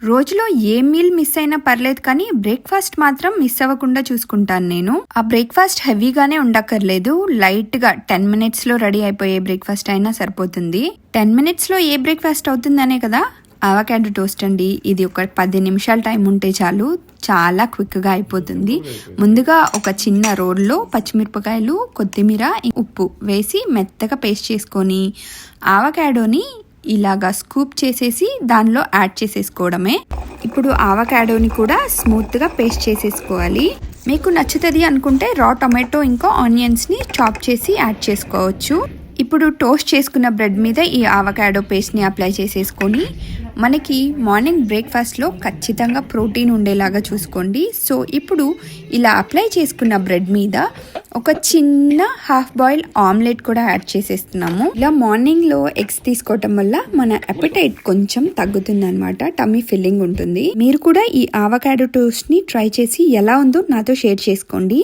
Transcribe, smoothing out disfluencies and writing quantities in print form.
రోజులో ఏ meal miss అయినా పర్లేదు కానీ బ్రేక్ఫాస్ట్ మాత్రం మిస్ అవ్వకుండా చూసుకుంటాను నేను. ఆ బ్రేక్ఫాస్ట్ హెవీగానే ఉండక్కర్లేదు, లైట్ గా 10 minutes లో రెడీ అయిపోయే బ్రేక్ఫాస్ట్ అయినా సరిపోతుంది. 10 minutes లో ఏ బ్రేక్ఫాస్ట్ అవుతుందనే కదా అవకాడో టోస్ట్ అండి. ఇది ఒక 10 నిమిషాల టైం ఉంటే చాలు, చాలా క్విక్గా అయిపోతుంది. ముందుగా ఒక చిన్న రోల్లో పచ్చిమిరపకాయలు, కొత్తిమీర, ఉప్పు వేసి మెత్తగా పేస్ట్ చేసుకొని అవకాడోని ఇలాగా స్కూప్ చేసేసి దానిలో యాడ్ చేసేసుకోవడమే. ఇప్పుడు అవకాడోని కూడా స్మూత్గా పేస్ట్ చేసేసుకోవాలి. మీకు నచ్చుతుంది అనుకుంటే రా టొమాటో ఇంకా ఆనియన్స్ని చాప్ చేసి యాడ్ చేసుకోవచ్చు. ఇప్పుడు టోస్ట్ చేసుకున్న బ్రెడ్ మీద ఈ అవకాడో పేస్ట్ని అప్లై చేసేసుకొని మనకి మార్నింగ్ బ్రేక్ఫాస్ట్లో ఖచ్చితంగా ప్రోటీన్ ఉండేలాగా చూసుకోండి. సో ఇప్పుడు ఇలా అప్లై చేసుకున్న బ్రెడ్ మీద ఒక చిన్న హాఫ్ బాయిల్ ఆమ్లెట్ కూడా యాడ్ చేసేస్తున్నాము. ఇలా మార్నింగ్లో ఎగ్స్ తీసుకోవటం వల్ల మన అపెటైట్ కొంచెం తగ్గుతుంది అనమాట, టమ్మీ ఫిల్లింగ్ ఉంటుంది. మీరు కూడా ఈ అవకాడో టోస్ట్ని ట్రై చేసి ఎలా ఉందో నాతో షేర్ చేసుకోండి.